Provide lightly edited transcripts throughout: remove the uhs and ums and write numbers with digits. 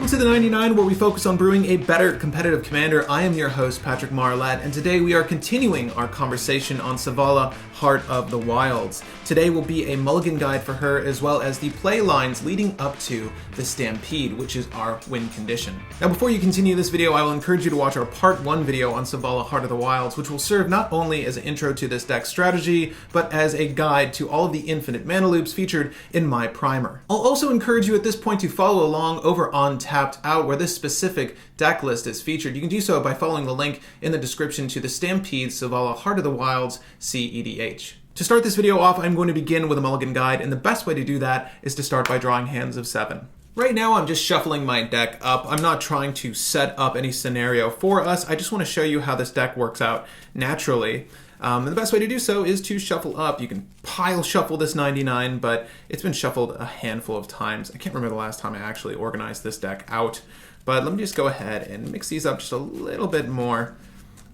Welcome to the 99, where we focus on brewing a better competitive commander. I am your host, Patrick Marlatt, and today we are continuing our conversation on Selvala, Heart of the Wilds. Today will be a Mulligan guide for her, as well as the play lines leading up to the Stampede, which is our win condition. Now, before you continue this video, I will encourage you to watch our Part 1 video on Selvala, Heart of the Wilds, which will serve not only as an intro to this deck strategy, but as a guide to all of the infinite mana loops featured in my primer. I'll also encourage you at this point to follow along over on Tapped Out, where this specific deck list is featured. You can do so by following the link in the description to the Stampede Selvala Heart of the Wilds cEDH. To start this video off, I'm going to begin with a Mulligan guide, and the best way to do that is to start by drawing hands of 7. Right now, I'm just shuffling my deck up. I'm not trying to set up any scenario for us. I just want to show you how this deck works out naturally. And the best way to do so is to shuffle up. You can pile shuffle this 99, but it's been shuffled a handful of times. I can't remember the last time I actually organized this deck out, but let me just go ahead and mix these up just a little bit more.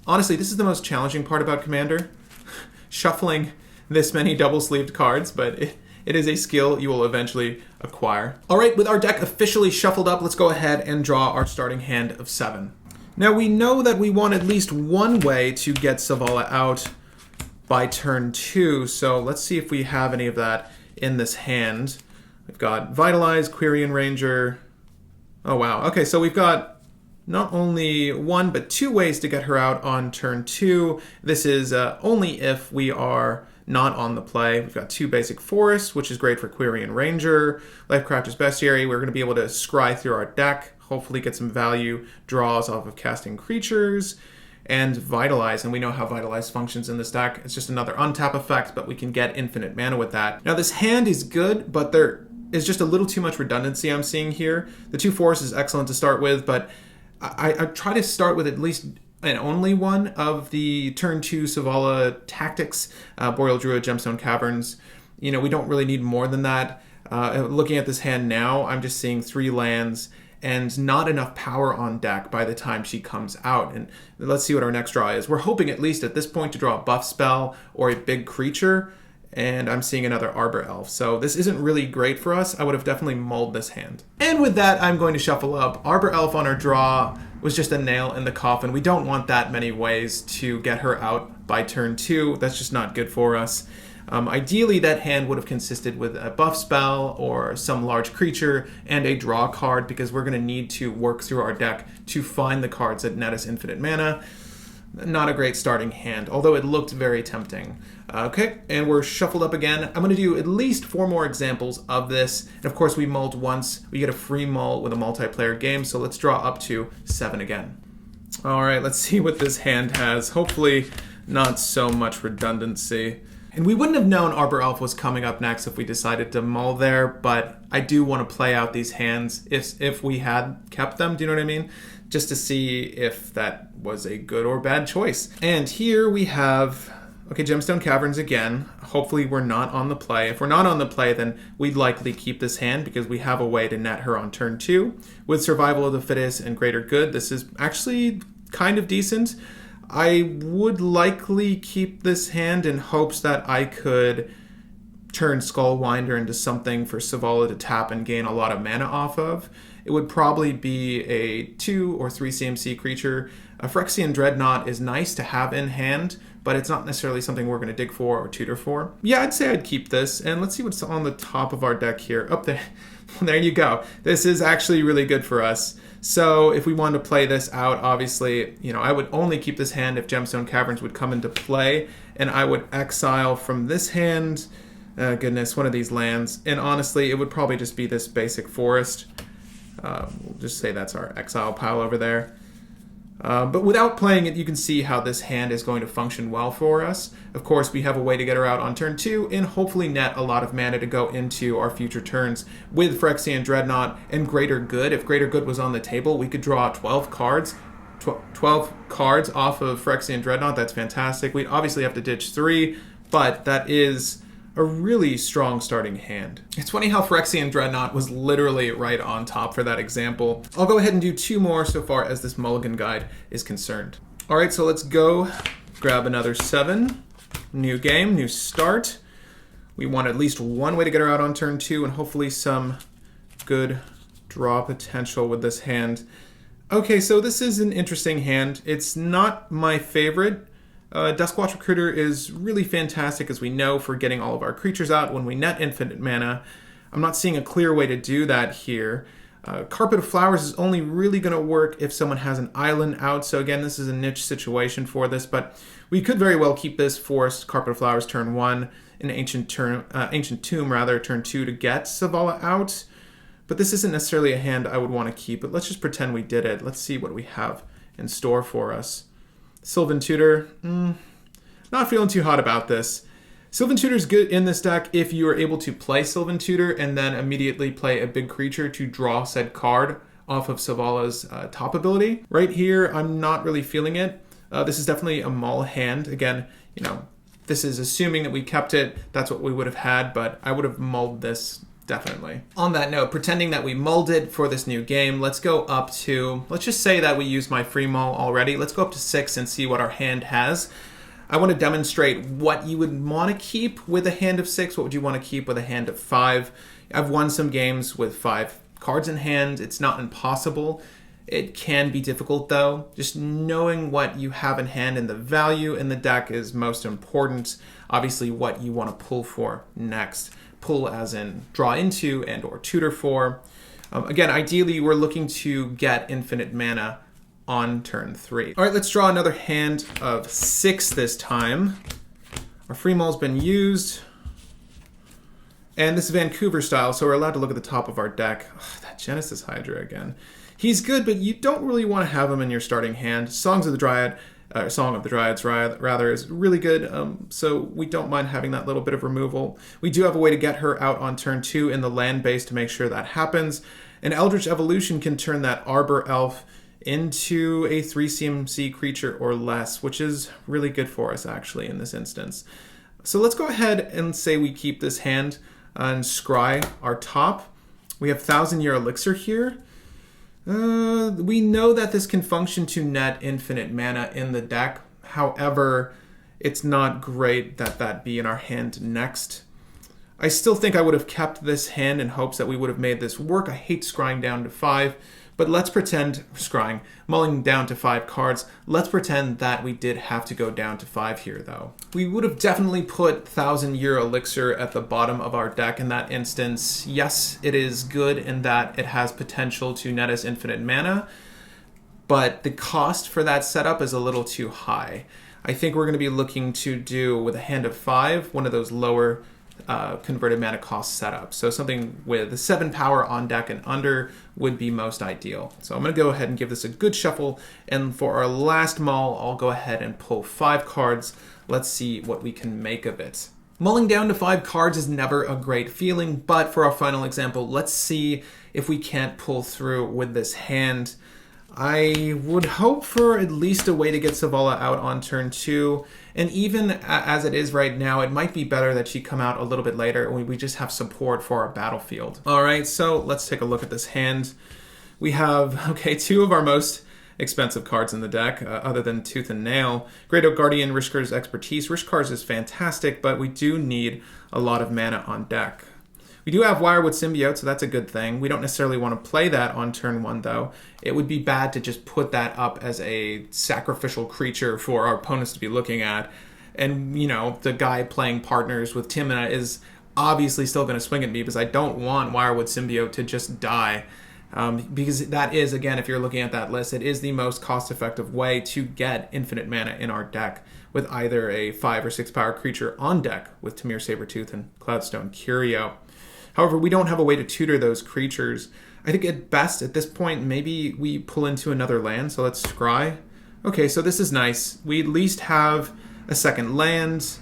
Honestly, this is the most challenging part about Commander, shuffling this many double-sleeved cards, but it is a skill you will eventually acquire. All right, with our deck officially shuffled up, let's go ahead and draw our starting hand of 7. Now, we know that we want at least one way to get Selvala out by turn 2, so let's see if we have any of that in this hand. We've got Vitalize, Quirion Ranger. Oh, wow. Okay, so we've got not only one, but 2 ways to get her out on turn 2. This is only if we are not on the play. We've got 2 basic forests, which is great for Quirion Ranger. Lifecrafter's Bestiary, we're going to be able to scry through our deck, hopefully get some value draws off of casting creatures, and Vitalize, and we know how Vitalize functions in this deck. It's just another untap effect, but we can get infinite mana with that. Now, this hand is good, but there is just a little too much redundancy I'm seeing here. The 2 forests is excellent to start with, but I try to start with at least and only one of the turn 2 Selvala tactics, Boreal Druid, Gemstone Caverns. You know, we don't really need more than that. Looking at this hand now, I'm just seeing 3 lands and not enough power on deck by the time she comes out. And let's see what our next draw is. We're hoping at least at this point to draw a buff spell or a big creature, and I'm seeing another Arbor Elf. So this isn't really great for us. I would have definitely mulled this hand. And with that, I'm going to shuffle up. Arbor Elf on our draw was just a nail in the coffin. We don't want that many ways to get her out by turn 2. That's just not good for us. Ideally, that hand would have consisted with a buff spell or some large creature and a draw card, because we're going to need to work through our deck to find the cards that net us infinite mana. Not a great starting hand, although it looked very tempting. Okay, and we're shuffled up again. I'm going to do at least 4 more examples of this. And of course, we mulled once. We get a free mull with a multiplayer game, so let's draw up to 7 again. All right, let's see what this hand has. Hopefully not so much redundancy. And we wouldn't have known Arbor Elf was coming up next if we decided to mull there, but I do want to play out these hands if we had kept them, do you know what I mean? Just to see if that was a good or bad choice. And here we have, okay, Gemstone Caverns again. Hopefully we're not on the play. If we're not on the play, then we'd likely keep this hand because we have a way to net her on turn 2. With Survival of the Fittest and Greater Good, this is actually kind of decent. I would likely keep this hand in hopes that I could turn Skullwinder into something for Selvala to tap and gain a lot of mana off of. It would probably be a 2 or 3 CMC creature. A Phyrexian Dreadnought is nice to have in hand, but it's not necessarily something we're going to dig for or tutor for. Yeah, I'd say I'd keep this, and let's see what's on the top of our deck here. Up there. There you go. This is actually really good for us. So if we wanted to play this out, obviously, you know, I would only keep this hand if Gemstone Caverns would come into play, and I would exile from this hand, goodness, one of these lands. And honestly, it would probably just be this basic forest. We'll just say that's our exile pile over there. But without playing it, you can see how this hand is going to function well for us. Of course, we have a way to get her out on turn 2 and hopefully net a lot of mana to go into our future turns with Phyrexian Dreadnought and Greater Good. If Greater Good was on the table, we could draw 12 cards. 12 cards off of Phyrexian Dreadnought. That's fantastic. We'd obviously have to ditch 3, but that is a really strong starting hand. It's funny how Phyrexian Dreadnought was literally right on top for that example. I'll go ahead and do 2 more so far as this Mulligan guide is concerned. All right, so let's go grab another 7. New game, new start. We want at least one way to get her out on turn 2 and hopefully some good draw potential with this hand. Okay, so this is an interesting hand. It's not my favorite. Duskwatch Recruiter is really fantastic, as we know, for getting all of our creatures out when we net infinite mana. I'm not seeing a clear way to do that here. Carpet of Flowers is only really going to work if someone has an island out. So again, this is a niche situation for this, but we could very well keep this Forest Carpet of Flowers turn 1, an Ancient Tomb turn 2 to get Selvala out. But this isn't necessarily a hand I would want to keep, but let's just pretend we did it. Let's see what we have in store for us. Sylvan Tutor, not feeling too hot about this. Sylvan Tutor is good in this deck if you are able to play Sylvan Tutor and then immediately play a big creature to draw said card off of Selvalla's top ability. Right here, I'm not really feeling it. This is definitely a Mull hand. Again, this is assuming that we kept it. That's what we would have had, but I would have mulled this definitely. On that note, pretending that we mulled it for this new game, let's go up to, let's just say that we used my free mull already. Let's go up to 6 and see what our hand has. I want to demonstrate what you would want to keep with a hand of 6. What would you want to keep with a hand of 5? I've won some games with 5 cards in hand. It's not impossible. It can be difficult though. Just knowing what you have in hand and the value in the deck is most important. Obviously what you want to pull for next. Pull as in draw into and or tutor for. Again, ideally we're looking to get infinite mana on turn 3. All right, let's draw another hand of 6 this time. Our free mull's been used. And this is Vancouver style, so we're allowed to look at the top of our deck. Ugh, that Genesis Hydra again. He's good, but you don't really want to have him in your starting hand. Song of the Dryads is really good, so we don't mind having that little bit of removal. We do have a way to get her out on turn 2 in the land base to make sure that happens. And Eldritch Evolution can turn that Arbor Elf into a 3 CMC creature or less, which is really good for us actually in this instance. So let's go ahead and say we keep this hand and scry our top. We have 1,000-year elixir here. We know that this can function to net infinite mana in the deck. However, it's not great that that be in our hand next. I still think I would have kept this hand in hopes that we would have made this work. I hate scrying down to 5, but let's pretend, mulling down to 5 cards, let's pretend that we did have to go down to 5 here though. We would have definitely put 1,000-year elixir at the bottom of our deck in that instance. Yes, it is good in that it has potential to net us infinite mana, but the cost for that setup is a little too high. I think we're going to be looking to do, with a hand of 5, one of those lower converted mana cost setup. So something with 7 power on deck and under would be most ideal. So I'm going to go ahead and give this a good shuffle, and for our last mull, I'll go ahead and pull 5 cards. Let's see what we can make of it. Mulling down to 5 cards is never a great feeling, but for our final example, let's see if we can't pull through with this hand. I would hope for at least a way to get Selvala out on turn 2, and even as it is right now, it might be better that she come out a little bit later and we just have support for our battlefield. Alright, so let's take a look at this hand. We have, 2 of our most expensive cards in the deck, other than Tooth and Nail. Great Oak Guardian, Rishkar's Expertise. Rishkar's is fantastic, but we do need a lot of mana on deck. We do have Wirewood Symbiote, so that's a good thing. We don't necessarily want to play that on turn 1, though. It would be bad to just put that up as a sacrificial creature for our opponents to be looking at. And, the guy playing partners with Timina is obviously still going to swing at me because I don't want Wirewood Symbiote to just die. Because that is, again, if you're looking at that list, it is the most cost-effective way to get infinite mana in our deck with either a 5 or 6 power creature on deck with Tamir Sabertooth and Cloudstone Curio. However, we don't have a way to tutor those creatures. I think at best, at this point, maybe we pull into another land, so let's scry. Okay, so this is nice. We at least have a second land.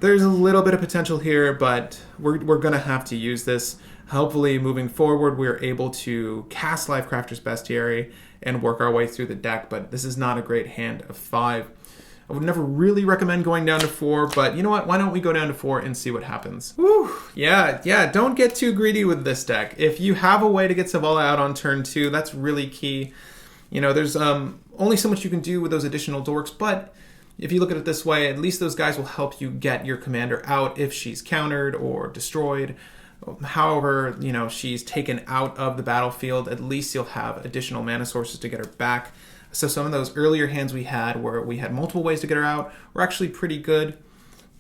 There's a little bit of potential here, but we're going to have to use this. Hopefully, moving forward, we're able to cast Lifecrafter's Bestiary and work our way through the deck, but this is not a great hand of 5. I would never really recommend going down to 4, but you know what? Why don't we go down to 4 and see what happens? Woo! Yeah, don't get too greedy with this deck. If you have a way to get Selvala out on turn 2, that's really key. There's only so much you can do with those additional dorks, but if you look at it this way, at least those guys will help you get your commander out if she's countered or destroyed. However, you know, she's taken out of the battlefield, at least you'll have additional mana sources to get her back. So some of those earlier hands we had where we had multiple ways to get her out were actually pretty good.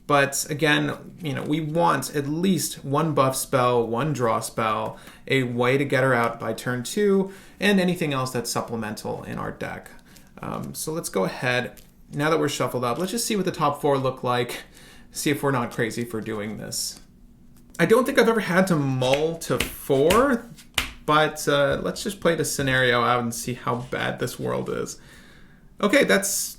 But again, you know, we want at least one buff spell, one draw spell, a way to get her out by turn 2, and anything else that's supplemental in our deck. So let's go ahead. Now that we're shuffled up, let's just see what the top 4 look like. See if we're not crazy for doing this. I don't think I've ever had to mull to 4, but let's just play the scenario out and see how bad this world is. Okay, that's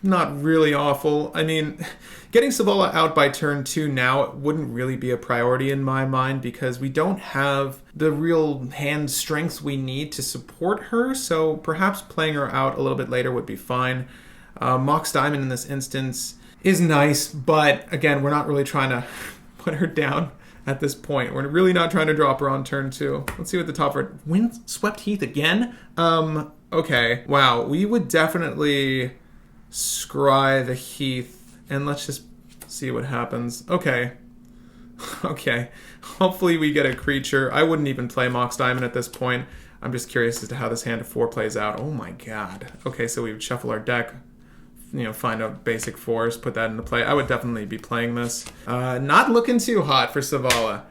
not really awful. I mean, getting Selvala out by turn 2 now wouldn't really be a priority in my mind because we don't have the real hand strength we need to support her, so perhaps playing her out a little bit later would be fine. Mox Diamond in this instance is nice, but again, we're not really trying to put her down at this point. We're really not trying to drop her on turn 2. Let's see what the top for Windswept Heath again. Okay. Wow, we would definitely scry the Heath, and let's just see what happens. Okay. Okay. Hopefully we get a creature. I wouldn't even play Mox Diamond at this point. I'm just curious as to how this hand of 4 plays out. Oh my god. Okay, so we would shuffle our deck, you know, find a basic forest, put that into play. I would definitely be playing this. Not looking too hot for Selvala.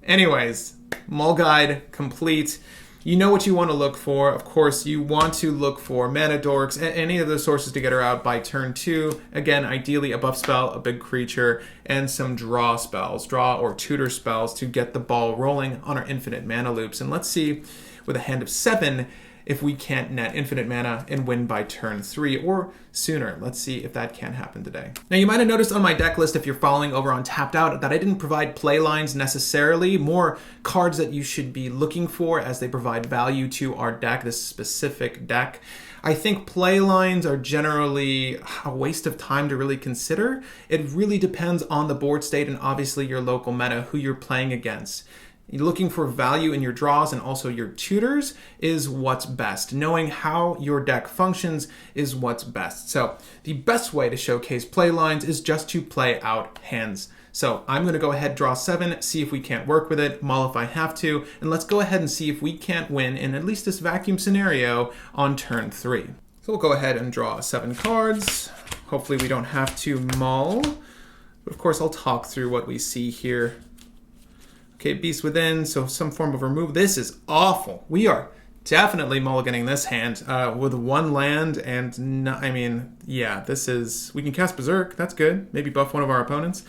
Anyways, Mull Guide complete. You know what you want to look for. Of course, you want to look for mana dorks, any of those sources to get her out by turn 2. Again, ideally a buff spell, a big creature, and some draw spells, draw or tutor spells to get the ball rolling on our infinite mana loops. And let's see, with a hand of 7, if we can't net infinite mana and win by turn 3 or sooner. Let's see if that can happen today. Now, you might have noticed on my deck list, if you're following over on Tapped Out, that I didn't provide play lines necessarily, more cards that you should be looking for as they provide value to our deck, this specific deck. I think play lines are generally a waste of time to really consider. It really depends on the board state and obviously your local meta, who you're playing against. You're looking for value in your draws and also your tutors is what's best. Knowing how your deck functions is what's best. So the best way to showcase play lines is just to play out hands. So I'm going to go ahead, draw 7, see if we can't work with it, mull if I have to, and let's go ahead and see if we can't win in at least this vacuum scenario on turn 3. So we'll go ahead and draw 7 cards. Hopefully we don't have to mull. But of course, I'll talk through what we see here. Okay, Beast Within, so some form of removal. This is awful. We are definitely mulliganing this hand with 1 land and, I mean, yeah, this is... We can cast Berserk, that's good. Maybe buff one of our opponents.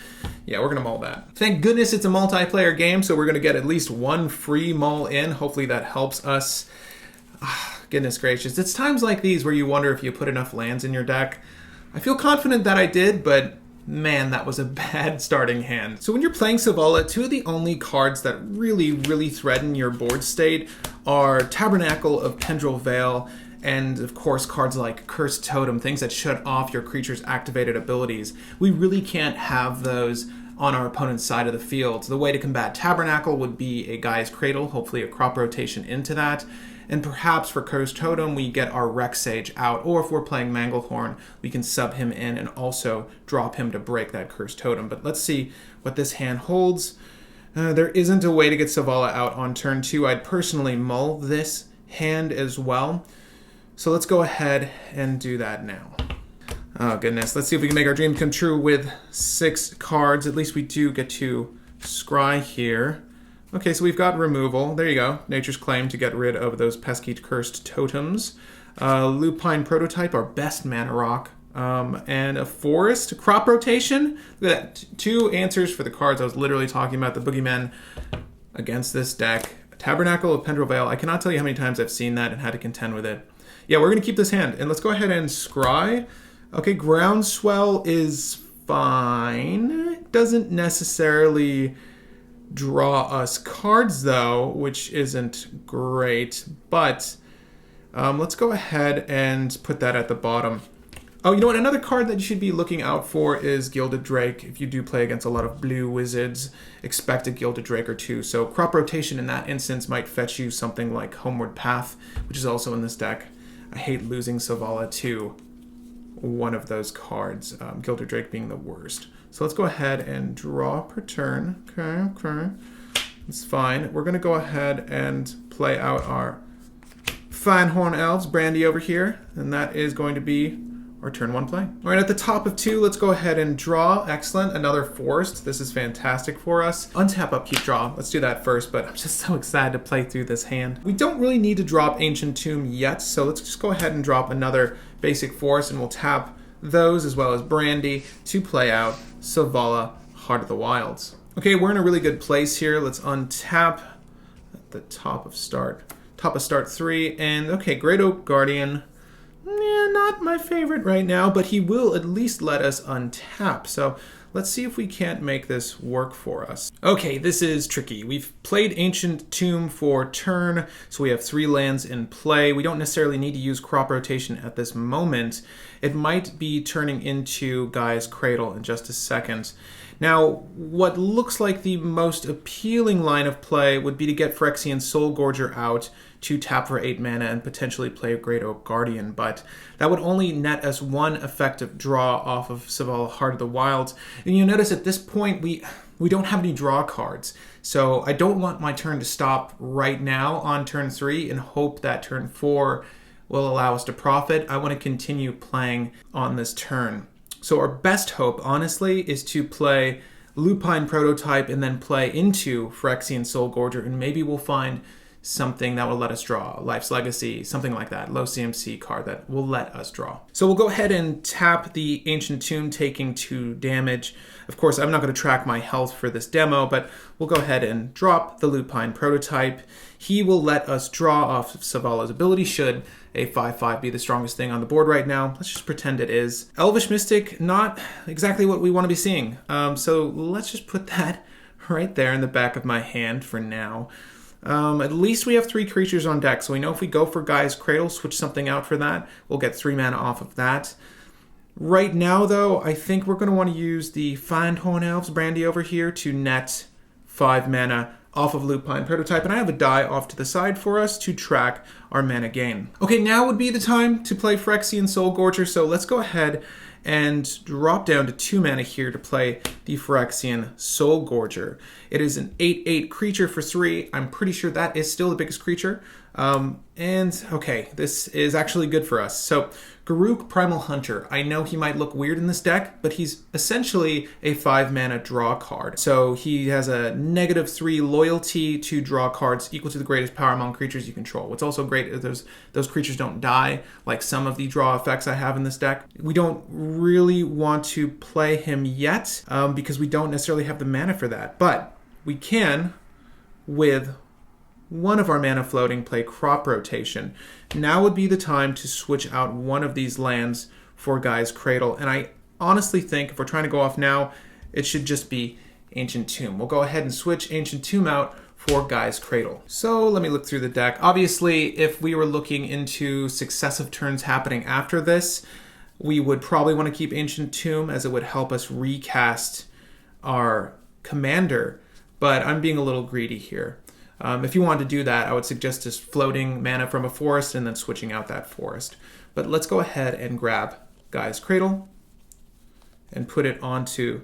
Yeah, we're going to mull that. Thank goodness it's a multiplayer game, so we're going to get at least 1 free mull in. Hopefully that helps us. Goodness gracious. It's times like these where you wonder if you put enough lands in your deck. I feel confident that I did, but... man, that was a bad starting hand. So when you're playing Selvala, 2 of the only cards that really threaten your board state are Tabernacle of Pendril Vale and, of course, cards like Cursed Totem, things that shut off your creature's activated abilities. We really can't have those on our opponent's side of the field. So the way to combat Tabernacle would be a Gaia's Cradle, hopefully a crop rotation into that. And perhaps for Cursed Totem, we get our Rex Sage out, or if we're playing Manglethorn, we can sub him in and also drop him to break that Cursed Totem. But let's see what this hand holds. There isn't a way to get Selvala out on turn 2. I'd personally mull this hand as well. So let's go ahead and do that now. Oh goodness, let's see if we can make our dream come true with 6 cards. At least we do get to scry here. Okay, so we've got removal. There you go. Nature's Claim to get rid of those pesky Cursed Totems. Lupine Prototype, our best mana rock. And a Forest. Crop Rotation. Look at that. 2 answers for the cards I was literally talking about. The Boogeymen against this deck. Tabernacle of Pendril Vale. I cannot tell you how many times I've seen that and had to contend with it. Yeah, we're going to keep this hand. And let's go ahead and scry. Okay, Groundswell is fine. It doesn't necessarily... draw us cards though, which isn't great, but let's go ahead and put that at the bottom. Oh, you know what? Another card that you should be looking out for is Gilded Drake. If you do play against a lot of blue wizards, expect a Gilded Drake or 2. So crop rotation in that instance might fetch you something like Homeward Path, which is also in this deck. I hate losing Selvala to one of those cards, Gilded Drake being the worst. So let's go ahead and draw per turn. Okay. It's fine. We're going to go ahead and play out our Fine Horn Elves, Brandy over here, and that is going to be our turn 1 play. All right, at the top of 2, let's go ahead and draw. Excellent, another forest. This is fantastic for us. Untap, upkeep, draw. Let's do that first, but I'm just so excited to play through this hand. We don't really need to drop Ancient Tomb yet, so let's just go ahead and drop another basic forest, and we'll tap those as well as Brandy to play out Selvala, Heart of the Wilds. Okay, we're in a really good place here. Let's untap at the top of start 3, and okay, Great Oak Guardian. Yeah, not my favorite right now, but he will at least let us untap. So let's see if we can't make this work for us. Okay, this is tricky. We've played Ancient Tomb for turn, so we have 3 lands in play. We don't necessarily need to use crop rotation at this moment. It might be turning into Gaia's Cradle in just a second. Now, what looks like the most appealing line of play would be to get Phyrexian Soulgorger out to tap for 8 mana and potentially play Great Oak Guardian, but that would only net us 1 effective draw off of Selvala, Heart of the Wilds. And you notice at this point we don't have any draw cards, so I don't want my turn to stop right now on turn 3 and hope that turn 4 will allow us to profit. I want to continue playing on this turn. So our best hope, honestly, is to play Lupine Prototype and then play into Phyrexian Soulgorger, and maybe we'll find something that will let us draw. Life's Legacy, something like that. Low CMC card that will let us draw. So we'll go ahead and tap the Ancient Tomb, taking 2 damage. Of course, I'm not going to track my health for this demo, but we'll go ahead and drop the Lupine Prototype. He will let us draw off of Selvalla's ability, should a 5/5 be the strongest thing on the board right now. Let's just pretend it is. Elvish Mystic, not exactly what we want to be seeing. So let's just put that right there in the back of my hand for now. At least we have 3 creatures on deck, so we know if we go for Gaia's Cradle, switch something out for that, we'll get 3 mana off of that. Right now, though, I think we're going to want to use the Fine Horn Elves, Brandy over here, to net 5 mana off of Lupine Prototype, and I have a die off to the side for us to track our mana gain. Okay, now would be the time to play Phyrexian Soulgorger, so let's go ahead and drop down to 2 mana here to play the Phyrexian Soulgorger. It is an 8/8 creature for 3. I'm pretty sure that is still the biggest creature. And okay, this is actually good for us. So Garruk, Primal Hunter. I know he might look weird in this deck, but he's essentially a 5 mana draw card. So he has a -3 loyalty to draw cards equal to the greatest power among creatures you control. What's also great is those creatures don't die, like some of the draw effects I have in this deck. We don't really want to play him yet because we don't necessarily have the mana for that. But we can, with one of our mana floating, play Crop Rotation. Now would be the time to switch out one of these lands for Gaia's Cradle. And I honestly think if we're trying to go off now, it should just be Ancient Tomb. We'll go ahead and switch Ancient Tomb out for Gaia's Cradle. So let me look through the deck. Obviously, if we were looking into successive turns happening after this, we would probably want to keep Ancient Tomb, as it would help us recast our commander. But I'm being a little greedy here. If you wanted to do that, I would suggest just floating mana from a forest and then switching out that forest. But let's go ahead and grab Gaia's Cradle and put it onto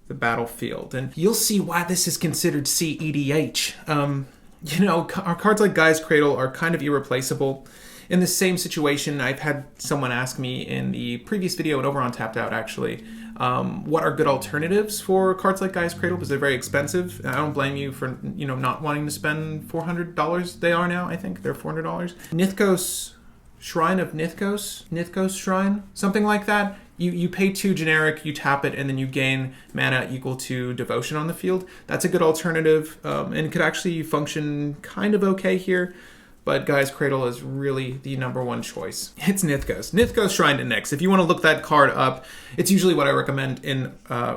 the battlefield. And you'll see why this is considered cEDH. Our cards like Gaia's Cradle are kind of irreplaceable. In the same situation, I've had someone ask me in the previous video and over on Tapped Out, actually, what are good alternatives for cards like Gaia's Cradle, because they're very expensive. And I don't blame you for not wanting to spend $400. They are now, I think. They're $400. Nithcos, Shrine of Nithcos Shrine, something like that. You pay 2 generic, you tap it, and then you gain mana equal to Devotion on the field. That's a good alternative, and could actually function kind of okay here. But Gaia's Cradle is really the number one choice. It's Nithcos Shrine to Nyx. If you want to look that card up, it's usually what I recommend in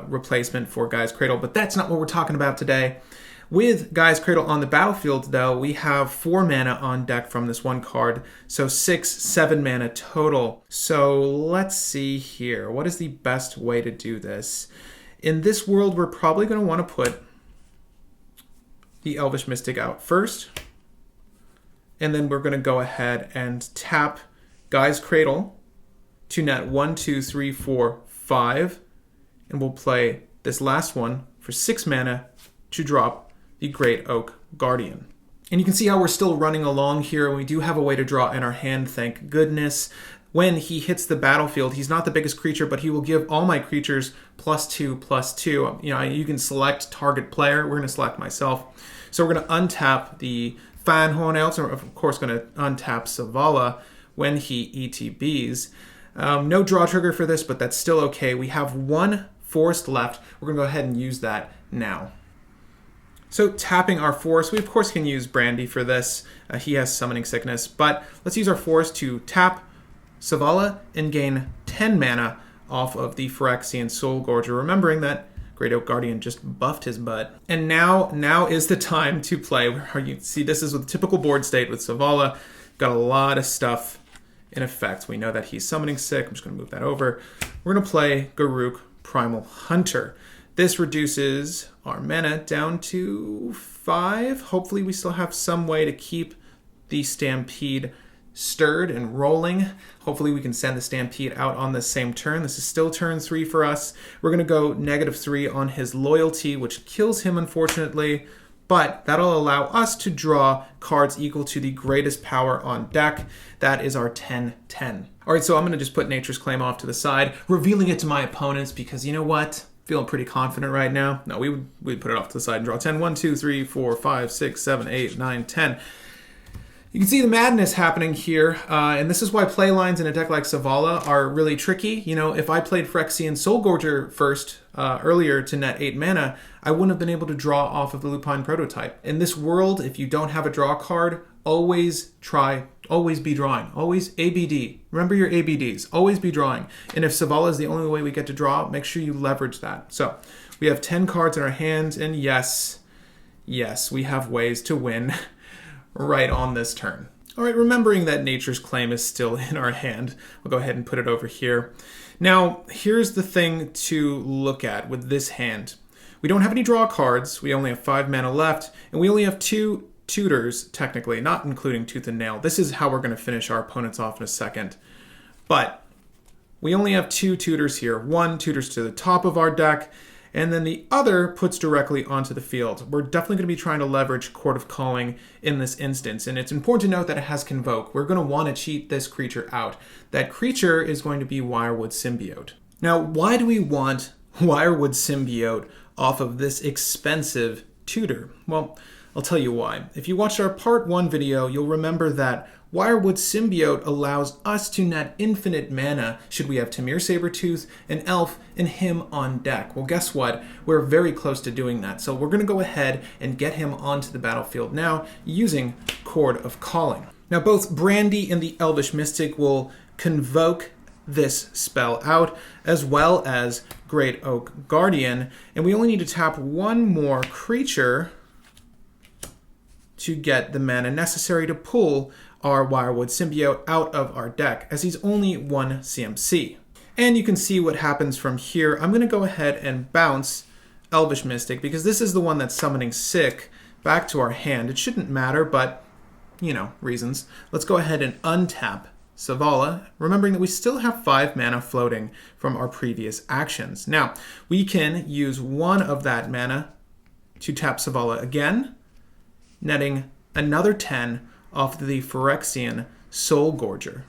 replacement for Gaia's Cradle, but that's not what we're talking about today. With Gaia's Cradle on the battlefield, though, we have 4 mana on deck from this one card, so 7 mana total. So let's see here. What is the best way to do this? In this world, we're probably going to want to put the Elvish Mystic out first. And then we're going to go ahead and tap Gaia's Cradle to net 1, 2, 3, 4, 5. And we'll play this last one for 6 mana to drop the Great Oak Guardian. And you can see how we're still running along here. We do have a way to draw in our hand, thank goodness. When he hits the battlefield, he's not the biggest creature, but he will give all my creatures +2/+2. You can select target player. We're going to select myself. So we're going to untap the Fanhorn Elves, and we're of course going to untap Selvala when he ETBs. No draw trigger for this, but that's still okay. We have 1 forest left. We're going to go ahead and use that now. So tapping our forest, we of course can use Brandy for this. He has Summoning Sickness, but let's use our forest to tap Selvala and gain 10 mana off of the Phyrexian Soul Gorger, remembering that Great Oak Guardian just buffed his butt. And now is the time to play. You see, this is with typical board state with Selvala. Got a lot of stuff in effect. We know that he's summoning sick. I'm just going to move that over. We're going to play Garruk Primal Hunter. This reduces our mana down to 5. Hopefully we still have some way to keep the Stampede stirred and rolling. Hopefully we can send the Stampede out on the same turn. This is still turn 3 for us. We're going to go -3 on his loyalty, which kills him unfortunately, but that'll allow us to draw cards equal to the greatest power on deck. That is our 10/10. All right, so I'm going to just put Nature's Claim off to the side, revealing it to my opponents because you know what? Feeling pretty confident right now. No, we'd put it off to the side and draw 10. 1, 2, 3, 4, 5, 6, 7, 8, 9, 10. You can see the madness happening here, and this is why play lines in a deck like Selvala are really tricky. If I played Phyrexian Soul Gorger first earlier to net 8 mana, I wouldn't have been able to draw off of the Lupine Prototype. In this world, if you don't have a draw card, always be drawing. Always ABD. Remember your ABDs. Always be drawing. And if Selvala is the only way we get to draw, make sure you leverage that. So we have 10 cards in our hands, and yes, we have ways to win right on this turn. All right, remembering that Nature's Claim is still in our hand, we'll go ahead and put it over here. Now, here's the thing to look at with this hand. We don't have any draw cards, we only have 5 mana left, and we only have 2 tutors, technically, not including Tooth and Nail. This is how we're going to finish our opponents off in a second. But we only have 2 tutors here. One tutors to the top of our deck, and then the other puts directly onto the field. We're definitely going to be trying to leverage Court of Calling in this instance, and it's important to note that it has Convoke. We're going to want to cheat this creature out. That creature is going to be Wirewood Symbiote. Now, why do we want Wirewood Symbiote off of this expensive tutor? Well, I'll tell you why. If you watched our part 1 video, you'll remember that Wirewood Symbiote allows us to net infinite mana should we have Tamir Sabertooth, an elf, and him on deck. Well, guess what? We're very close to doing that. So we're going to go ahead and get him onto the battlefield now using Court of Calling. Now, both Brandy and the Elvish Mystic will convoke this spell out, as well as Great Oak Guardian, and we only need to tap 1 more creature to get the mana necessary to pull our Wirewood Symbiote out of our deck, as he's only 1 CMC. And you can see what happens from here. I'm going to go ahead and bounce Elvish Mystic, because this is the one that's summoning sick back to our hand. It shouldn't matter, but, reasons. Let's go ahead and untap Selvala, remembering that we still have 5 mana floating from our previous actions. Now, we can use 1 of that mana to tap Selvala again, netting another 10 off the Phyrexian Soul Gorger.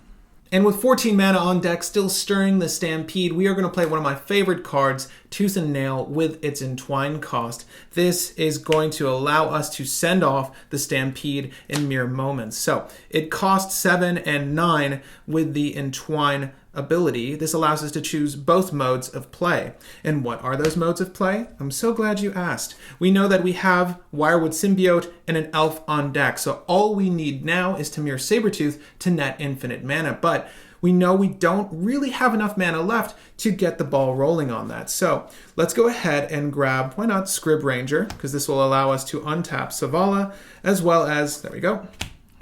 And with 14 mana on deck, still stirring the Stampede, we are going to play one of my favorite cards, Tooth and Nail, with its Entwine cost. This is going to allow us to send off the Stampede in mere moments. So it costs 7 and 9 with the Entwine ability. This allows us to choose both modes of play. And what are those modes of play? I'm so glad you asked. We know that we have Wirewood Symbiote and an elf on deck, so all we need now is Tamir Sabertooth to net infinite mana, but we know we don't really have enough mana left to get the ball rolling on that. So let's go ahead and grab, why not Scrib Ranger, because this will allow us to untap Selvala, as well as, there we go,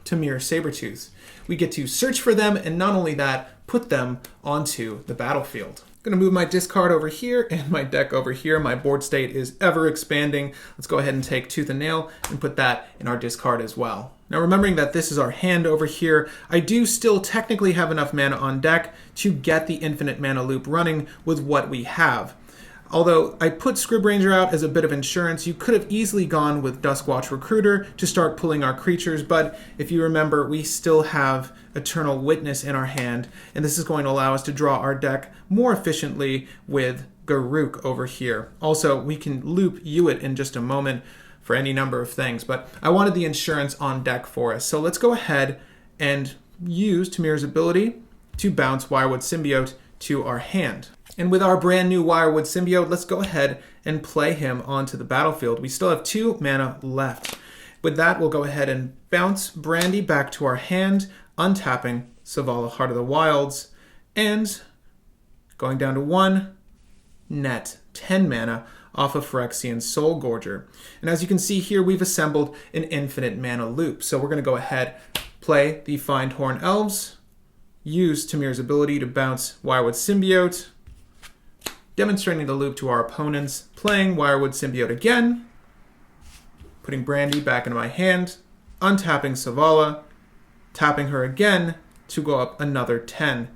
Tamir Sabertooth. We get to search for them, and not only that, put them onto the battlefield. I'm going to move my discard over here and my deck over here. My board state is ever expanding. Let's go ahead and take Tooth and Nail and put that in our discard as well. Now, remembering that this is our hand over here, I do still technically have enough mana on deck to get the infinite mana loop running with what we have. Although I put Scrib Ranger out as a bit of insurance, you could have easily gone with Duskwatch Recruiter to start pulling our creatures, but if you remember, we still have Eternal Witness in our hand, and this is going to allow us to draw our deck more efficiently with Garruk over here. Also, we can loop Hewitt in just a moment for any number of things, but I wanted the insurance on deck for us. So let's go ahead and use Tamir's ability to bounce Wirewood Symbiote to our hand. And with our brand new Wirewood Symbiote, let's go ahead and play him onto the battlefield. We still have 2 mana left. With that, we'll go ahead and bounce Brandy back to our hand, untapping Selvala, Heart of the Wilds, and going down to 1, net 10 mana off of Phyrexian Soul Gorger. And as you can see here, we've assembled an infinite mana loop. So we're going to go ahead, play the Findhorn Elves, use Tamir's ability to bounce Wirewood Symbiote, demonstrating the loop to our opponents, playing Wirewood Symbiote again, putting Brandy back into my hand, untapping Selvala, tapping her again to go up another 10.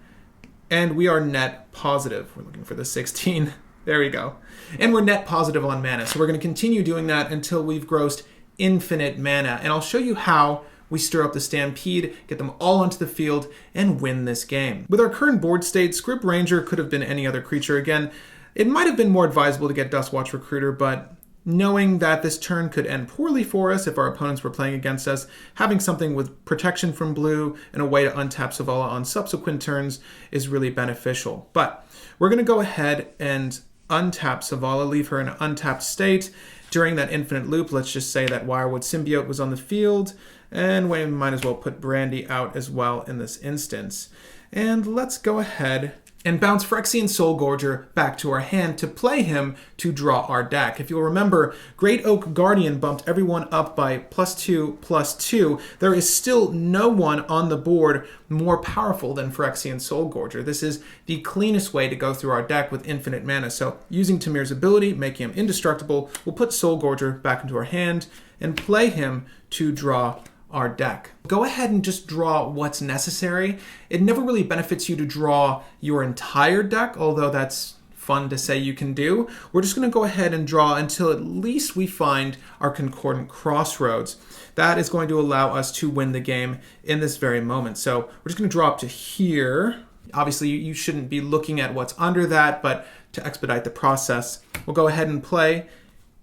And we are net positive. We're looking for the 16. There we go. And we're net positive on mana. So we're going to continue doing that until we've grossed infinite mana. And I'll show you how we stir up the Stampede, get them all onto the field, and win this game. With our current board state, Scrib Ranger could have been any other creature again. It might have been more advisable to get Duskwatch Recruiter, but knowing that this turn could end poorly for us if our opponents were playing against us, having something with protection from blue and a way to untap Selvala on subsequent turns is really beneficial. But we're going to go ahead and untap Selvala, leave her in an untapped state. During that infinite loop, let's just say that Wirewood Symbiote was on the field, and we might as well put Brandy out as well in this instance. And let's go ahead and bounce Phyrexian Soul Gorger back to our hand to play him to draw our deck. If you'll remember, Great Oak Guardian bumped everyone up by +2/+2. There is still no one on the board more powerful than Phyrexian Soul Gorger. This is the cleanest way to go through our deck with infinite mana. So using Tamir's ability, making him indestructible, we'll put Soul Gorger back into our hand and play him to draw our deck. Go ahead and just draw what's necessary. It never really benefits you to draw your entire deck, although that's fun to say you can do. We're just going to go ahead and draw until at least we find our Concordant Crossroads. That is going to allow us to win the game in this very moment. So we're just going to draw up to here. Obviously, you shouldn't be looking at what's under that, but to expedite the process, we'll go ahead and play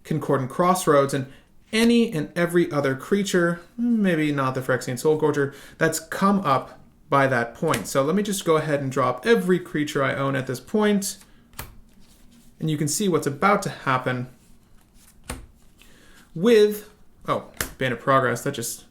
Concordant Crossroads, and any and every other creature, maybe not the Phyrexian Soul Gorger, that's come up by that point. So let me just go ahead and drop every creature I own at this point, and you can see what's about to happen with, Bane of Progress. That just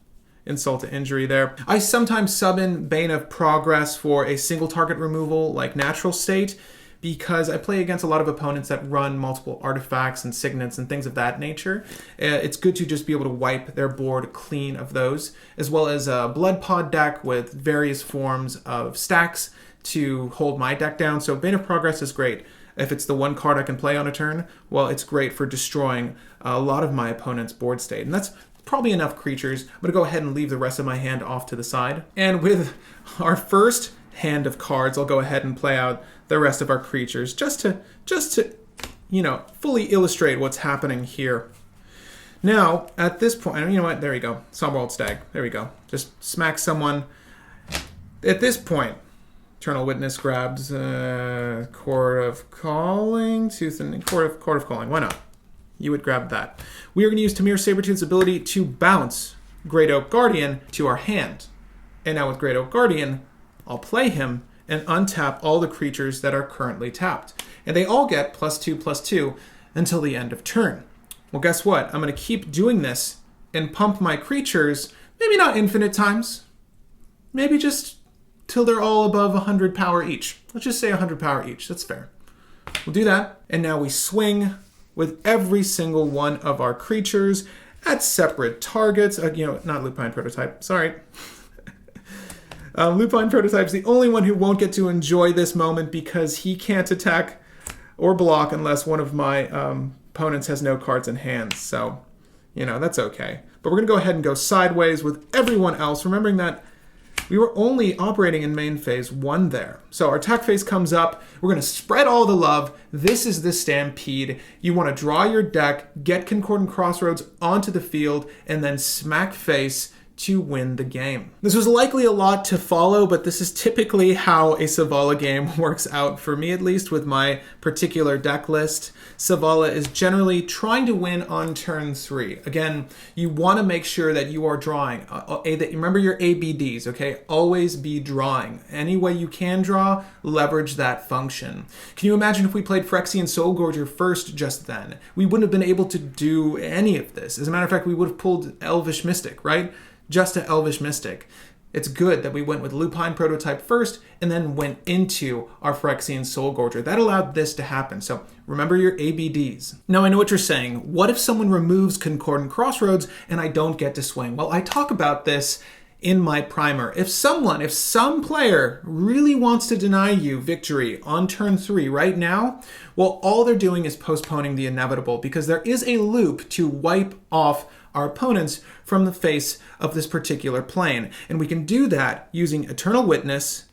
insult to injury there. I sometimes summon Bane of Progress for a single target removal like Natural State, because I play against a lot of opponents that run multiple artifacts and signets and things of that nature. It's good to just be able to wipe their board clean of those, as well as a Blood Pod deck with various forms of stacks to hold my deck down. So Bane of Progress is great. If it's the one card I can play on a turn, well, it's great for destroying a lot of my opponent's board state. And that's probably enough creatures. I'm going to go ahead and leave the rest of my hand off to the side. And with our first hand of cards, I'll go ahead and play out the rest of our creatures just to fully illustrate what's happening here. Now, at this point, you know what? There we go. Somberwald Stag. There we go. Just smack someone. At this point, Eternal Witness grabs Court of Calling. Court of Calling. Why not? You would grab that. We are going to use Tamir Sabertooth's ability to bounce Great Oak Guardian to our hand. And now with Great Oak Guardian, I'll play him and untap all the creatures that are currently tapped. And they all get +2/+2 until the end of turn. Well, guess what? I'm going to keep doing this and pump my creatures, maybe not infinite times, maybe just till they're all above 100 power each. Let's just say 100 power each. That's fair. We'll do that. And now we swing with every single one of our creatures at separate targets. Not Lupine Prototype. Sorry. Lupine Prototype's the only one who won't get to enjoy this moment because he can't attack or block unless one of my opponents has no cards in hand. So, that's okay. But we're going to go ahead and go sideways with everyone else, remembering that we were only operating in main phase 1 there. So our attack phase comes up. We're going to spread all the love. This is the Stampede. You want to draw your deck, get Concordant Crossroads onto the field, and then smack face to win the game. This was likely a lot to follow, but this is typically how a Selvala game works out, for me at least, with my particular deck list. Selvala is generally trying to win on turn 3. Again, you want to make sure that you are drawing. Remember your ABDs, okay? Always be drawing. Any way you can draw, leverage that function. Can you imagine if we played Phyrexian Soulgorger first just then? We wouldn't have been able to do any of this. As a matter of fact, we would have pulled Elvish Mystic, right? Just an Elvish Mystic. It's good that we went with Lupine Prototype first and then went into our Phyrexian Soulgorger. That allowed this to happen. So remember your ABDs. Now I know what you're saying. What if someone removes Concordant Crossroads and I don't get to swing? Well, I talk about this in my primer. If some player really wants to deny you victory on turn 3 right now, well, all they're doing is postponing the inevitable, because there is a loop to wipe off our opponents from the face of this particular plane. And we can do that using Eternal Witness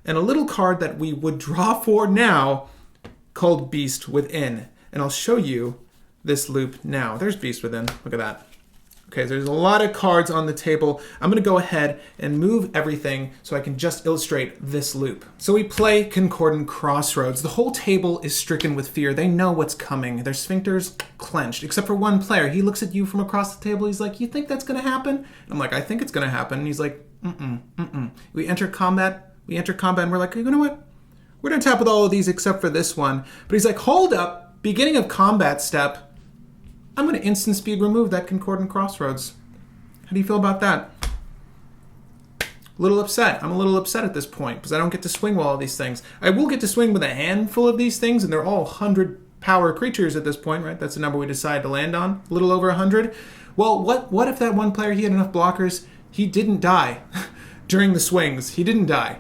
and a little card that we would draw for now called Beast Within. And I'll show you this loop now. There's Beast Within. Look at that. Okay, there's a lot of cards on the table. I'm going to go ahead and move everything so I can just illustrate this loop. So we play Concordant Crossroads. The whole table is stricken with fear. They know what's coming. Their sphincters clenched, except for one player. He looks at you from across the table. He's like, you think that's going to happen? And I'm like, I think it's going to happen. And he's like, We enter combat and we're like, you know what? We're going to tap with all of these except for this one. But he's like, hold up. Beginning of combat step. I'm going to instant speed remove that Concordant Crossroads. How do you feel about that? A little upset. I'm a little upset at this point because I don't get to swing with all these things. I will get to swing with a handful of these things, and they're all 100 power creatures at this point, right? That's the number we decided to land on. A little over 100. Well, what if that one player, he had enough blockers? He didn't die during the swings. He didn't die.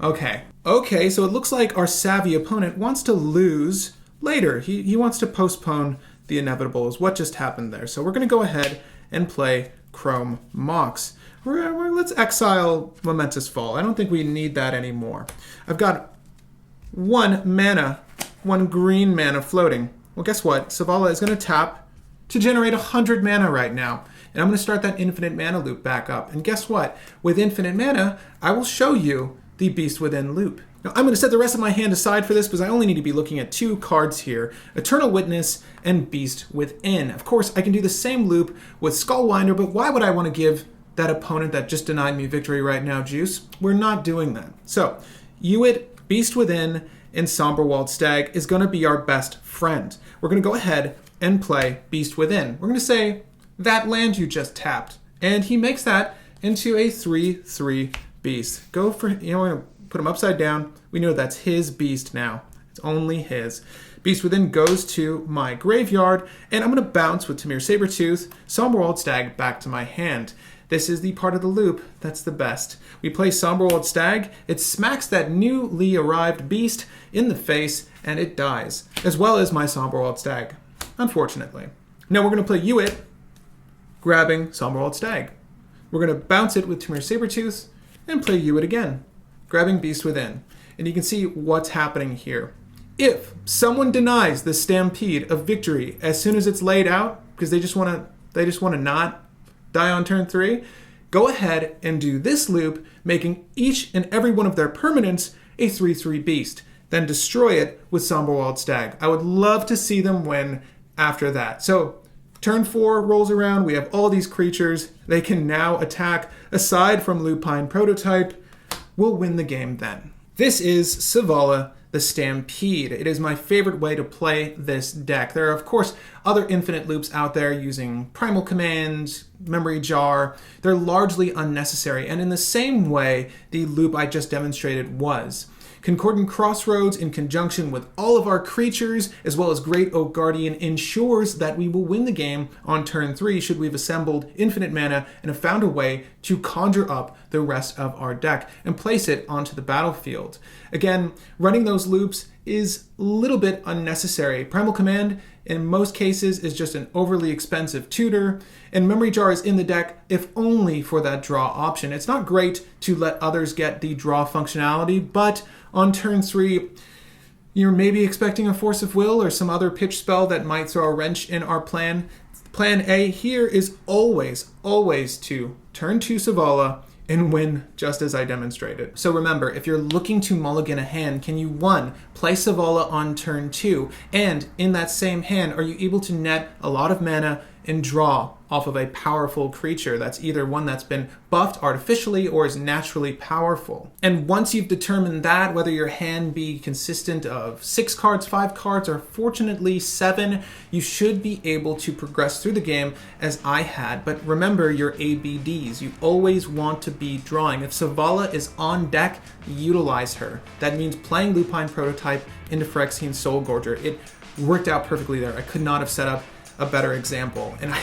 Okay, so it looks like our savvy opponent wants to lose later. He wants to postpone the inevitable, is what just happened there. So we're going to go ahead and play Chrome Mox. Let's exile Momentous Fall. I don't think we need that anymore. I've got one green mana floating. Well, guess what? Selvala is going to tap to generate 100 mana right now. And I'm going to start that infinite mana loop back up. And guess what? With infinite mana, I will show you the Beast Within loop. Now, I'm going to set the rest of my hand aside for this because I only need to be looking at 2 cards here, Eternal Witness and Beast Within. Of course, I can do the same loop with Skullwinder, but why would I want to give that opponent that just denied me victory right now juice? We're not doing that. So, Uit, Beast Within, and Somberwald Stag is going to be our best friend. We're going to go ahead and play Beast Within. We're going to say, that land you just tapped. And he makes that into a 3/3 beast. Go for, we're going to put him upside down. We know that's his beast now. It's only his. Beast Within goes to my graveyard, and I'm going to bounce with Tamir Sabertooth, Somberwald Stag back to my hand. This is the part of the loop that's the best. We play Somberwald Stag. It smacks that newly arrived beast in the face, and it dies, as well as my Somberwald Stag, unfortunately. Now we're going to play Uit, grabbing Somberwald Stag. We're going to bounce it with Tamir Sabertooth and play Uit again, grabbing Beast Within. And you can see what's happening here. If someone denies the Stampede of victory as soon as it's laid out, because they just want to not die on turn 3, go ahead and do this loop, making each and every one of their permanents a 3/3 beast. Then destroy it with Somberwald Stag. I would love to see them win after that. So turn 4 rolls around. We have all these creatures. They can now attack. Aside from Lupine Prototype, we'll win the game then. This is Selvala, the Stampede. It is my favorite way to play this deck. There are, of course, other infinite loops out there using Primal Command, Memory Jar. They're largely unnecessary, and in the same way the loop I just demonstrated was. Concordant Crossroads, in conjunction with all of our creatures, as well as Great Oak Guardian, ensures that we will win the game on turn 3 should we have assembled infinite mana and have found a way to conjure up the rest of our deck and place it onto the battlefield. Again, running those loops is a little bit unnecessary. Primal Command, in most cases, is just an overly expensive tutor, and Memory Jar is in the deck if only for that draw option. It's not great to let others get the draw functionality, but on turn 3, you're maybe expecting a Force of Will or some other pitch spell that might throw a wrench in our plan. Plan A here is always to turn 2 Selvala and win just as I demonstrated. So remember, if you're looking to mulligan a hand, can you 1, play Selvala on turn 2, and in that same hand, are you able to net a lot of mana and draw off of a powerful creature that's either one that's been buffed artificially or is naturally powerful? And once you've determined that, whether your hand be consistent of 6 cards, 5 cards, or fortunately 7, you should be able to progress through the game as I had. But remember your ABDs. You always want to be drawing. If Selvala is on deck, utilize her. That means playing Lupine Prototype into Phyrexian Soulgorger. It worked out perfectly there. I could not have set up a better example. And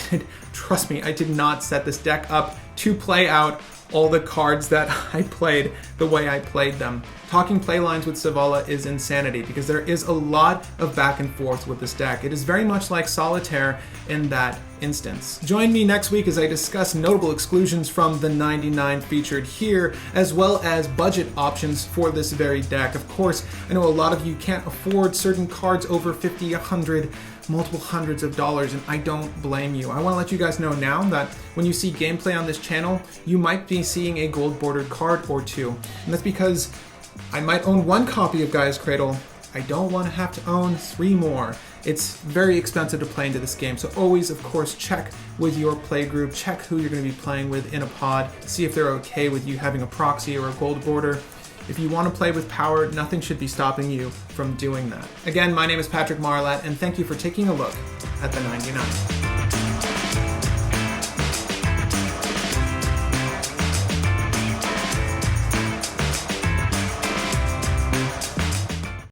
trust me, I did not set this deck up to play out all the cards that I played the way I played them. Talking playlines with Selvala is insanity because there is a lot of back and forth with this deck. It is very much like Solitaire in that instance. Join me next week as I discuss notable exclusions from the 99 featured here, as well as budget options for this very deck. Of course, I know a lot of you can't afford certain cards over 50, 100, multiple hundreds of dollars, and I don't blame you. I want to let you guys know now that when you see gameplay on this channel, you might be seeing a gold bordered card or 2. And that's because I might own 1 copy of Gaia's Cradle. I don't want to have to own 3 more. It's very expensive to play into this game, so always, of course, check with your play group, check who you're going to be playing with in a pod to see if they're okay with you having a proxy or a gold border. If you want to play with power, nothing should be stopping you from doing that. Again, my name is Patrick Marlatt, and thank you for taking a look at the 99.